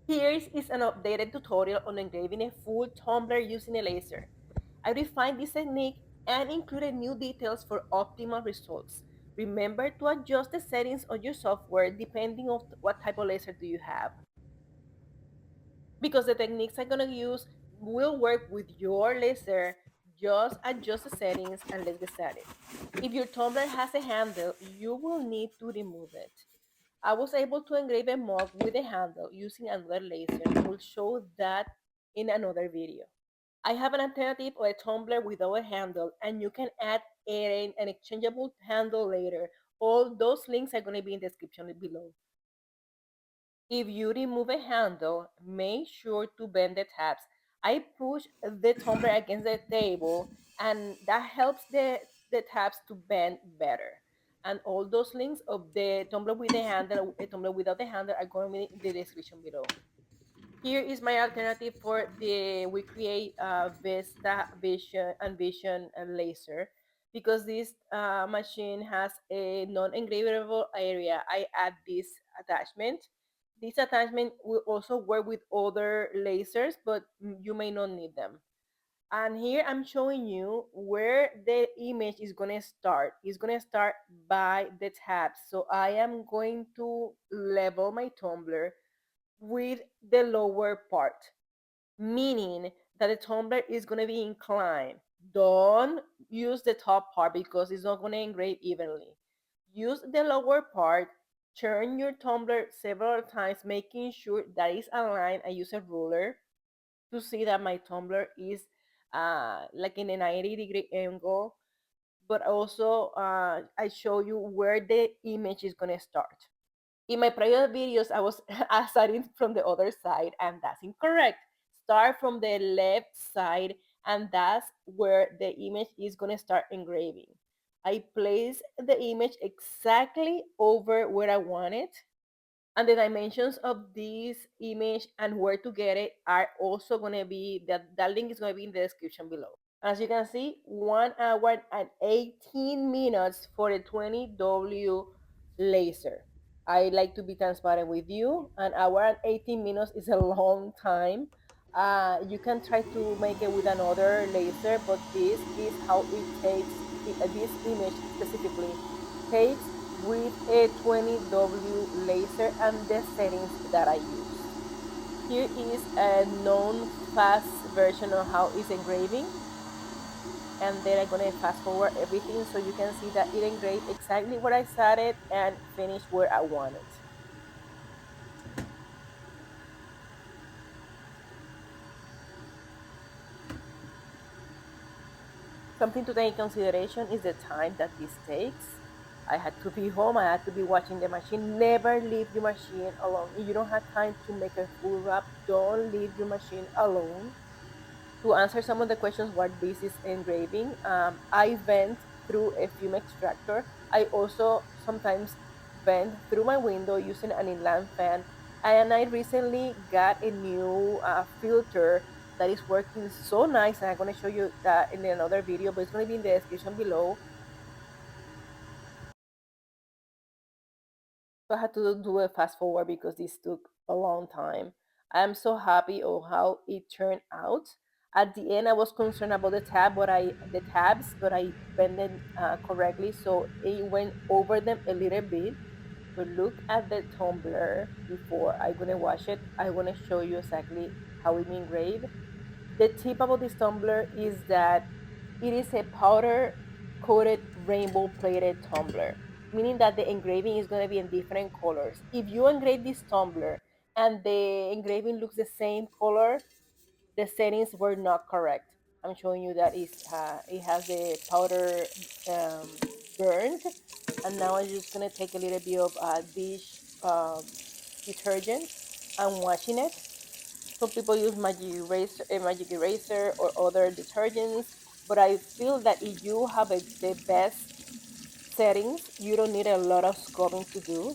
Here is an updated tutorial on engraving a full tumbler using a laser. I refined this technique and included new details for optimal results. Remember to adjust the settings on your software depending on what type of laser do you have. Because the techniques I'm gonna use will work with your laser, just adjust the settings and let's get started. If your tumbler has a handle, you will need to remove it. I was able to engrave a mug with a handle using another laser. I will show that in another video. I have an alternative of a tumbler without a handle, and you can add an exchangeable handle later. All those links are going to be in the description below. If you remove a handle, make sure to bend the tabs. I push the tumbler against the table, and that helps the tabs to bend better. And all those links of the tumbler with the handle, a tumbler without the handle, are going to be in the description below. Here is my alternative for the Wecreat Vista Vision laser. Because this machine has a non-engravable area, I add this attachment. This attachment will also work with other lasers, but you may not need them. And here I'm showing you where the image is going to start. It's going to start by the tabs. So I am going to level my tumbler with the lower part, meaning that the tumbler is going to be inclined. Don't use the top part because it's not going to engrave evenly. Use the lower part, turn your tumbler several times, making sure that it's aligned. I use a ruler to see that my tumbler is like in a 90-degree angle, but also I show you where the image is going to start. In my previous videos, I was starting from the other side, and that's incorrect. Start from the left side, and that's where the image is going to start engraving. I place the image exactly over where I want it, and the dimensions of this image and where to get it are also going to be, that link is going to be in the description below. As you can see, 1 hour and 18 minutes for a 20W laser. I like to be transparent with you. An hour and 18 minutes is a long time. You can try to make it with another laser, but this is how it takes, this image specifically takes with a 20W laser and the settings that I use. Here is a non-fast version of how it's engraving, and then I'm gonna fast forward everything so you can see that it engraved exactly where I started and finished where I wanted. Something to take in consideration is the time that this takes. I had to be home, I had to be watching the machine. Never leave your machine alone. If you don't have time to make a full wrap, don't leave your machine alone. To answer some of the questions what this is engraving, I vent through a fume extractor. I also sometimes vent through my window using an inland fan. And I recently got a new filter that is working so nice, and I'm going to show you that in another video, but it's going to be in the description below. So I had to do a fast forward because this took a long time. I am so happy of how it turned out. At the end, I was concerned about the tabs, but I bent them correctly, so it went over them a little bit. But look at the tumbler before I'm gonna wash it. I wanna show you exactly how it engraved. The tip about this tumbler is that it is a powder coated rainbow plated tumbler, meaning that the engraving is going to be in different colors. If you engrave this tumbler and the engraving looks the same color, the settings were not correct. I'm showing you that it has the powder um, burned, and now I'm just going to take a little bit of dish detergent and washing it. Some people use magic eraser or other detergents, but I feel that if you have the best settings, you don't need a lot of scrubbing to do.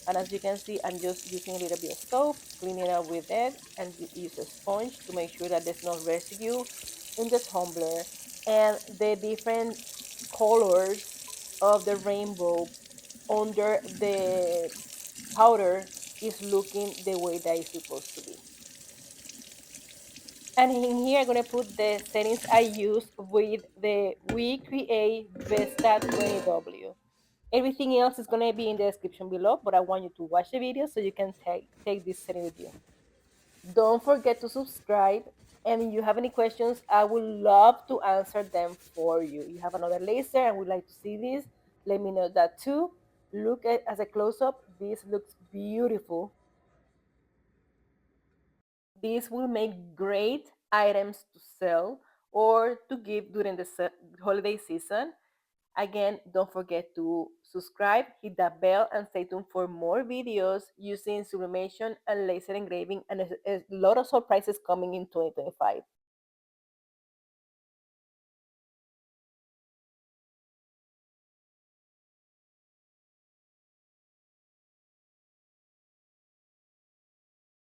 And as you can see, I'm just using a little bit of soap, cleaning up with it, and use a sponge to make sure that there's no residue in the tumbler. And the different colors of the rainbow under the powder is looking the way that it's supposed to be. And in here, I'm gonna put the settings I use with the Wecreat Vista 20W. Everything else is gonna be in the description below, but I want you to watch the video so you can take this setting with you. Don't forget to subscribe. And if you have any questions, I would love to answer them for you. You have another laser and would like to see this, let me know that too. Look at as a close-up. This looks beautiful. This will make great items to sell or to give during the holiday season. Again, don't forget to subscribe, hit that bell, and stay tuned for more videos using sublimation and laser engraving, and a lot of surprises coming in 2025.